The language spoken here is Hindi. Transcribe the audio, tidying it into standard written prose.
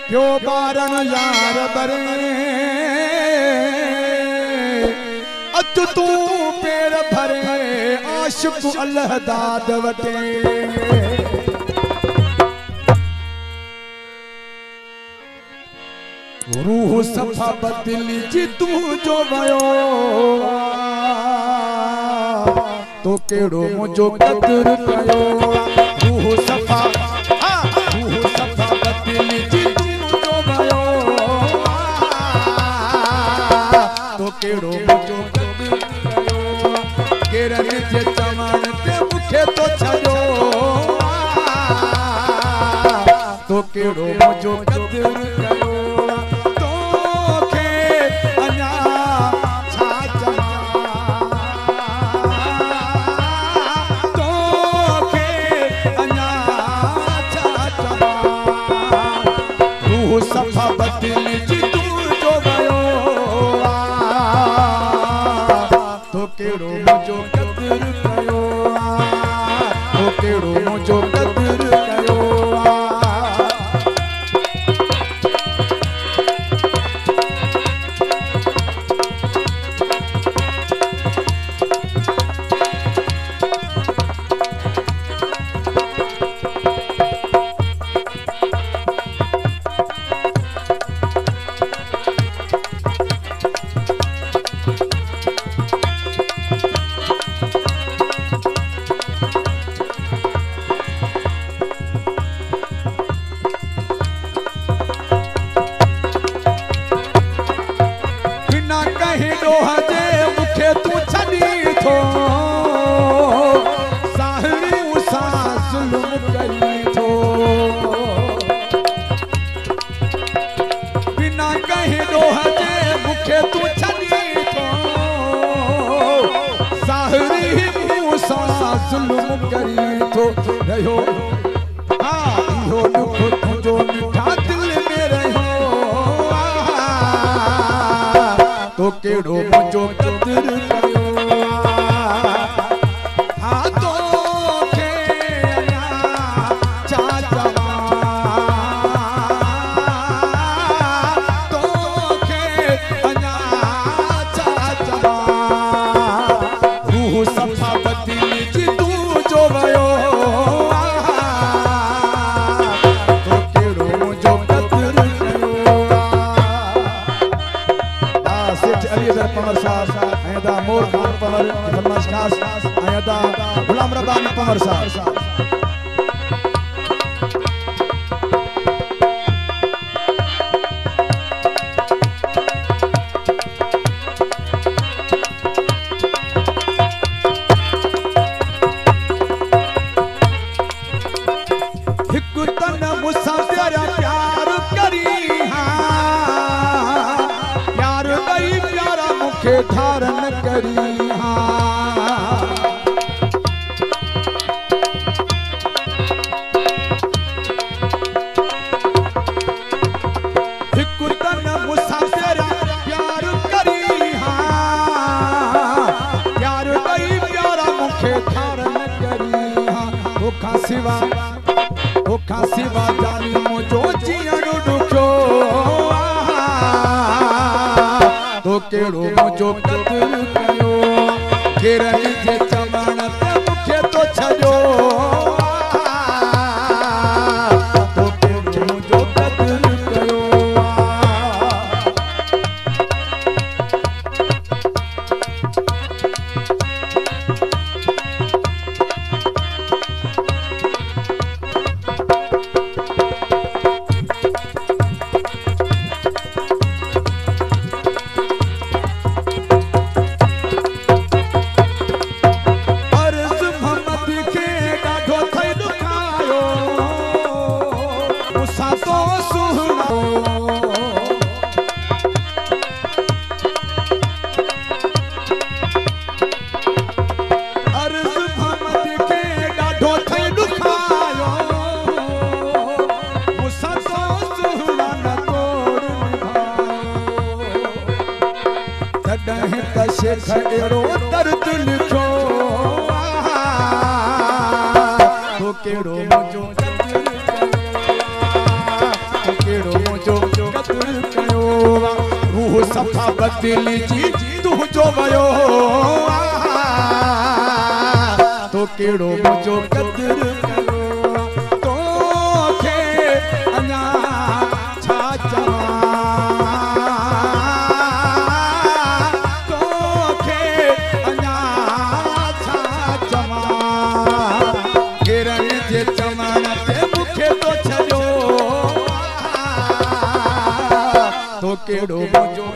क्यों बारन यार बरे अच तू पेर भरे आशिक अल्लाह दाद वटे रूह सफा बदली जी तू जो वयो तो केड़ो मुझो कदर कयो रूह सफा बदली जी तू जो वयो तो केड़ो मुझो कदर कयो केरन जे चवण ते मुखे तो छजो तो केड़ो मुझो कदर कयो सफा बदली जी तू जो वयो तो केड़ो मुझो कदर कयो तो केड़ो मुझो कदर कयो जुल्म करी तो रहो इहो दुख तुझो मिठा दिल में रहो तो केड़ो मुझो कदर कयो तो के चाचा तो के चाचा रूह सफा बदली जी जो वयो तो केड़ो मुझो कदर कयो सेठ अली पमर साहब आयदा मोर खान पमर फरमाइश खास आयदा गुलाम रब्बानी पमर साहब धारण करी एक तन मुसाफिर प्यार करी प्यार गई प्यारा मुखे धारण करी धोखा सिवा जानी मुझो जियण ॾुखियो तो केड़ो मुझो कदर कयो केरन जे चवण ते मुखे तो छजो तो केड़ो मुझो कदर कयो शेख एड़ो दर्द लिखो तो केड़ो मुझो तो केड़ो मुझो सफ़ा बदिली जी तू जो वयो तो केड़ो मुझो कदर करो तो के अना छा चवा तो के अना छा चवा गिरन जे चमन ते मुखे तो छजो तो केड़ो मुझो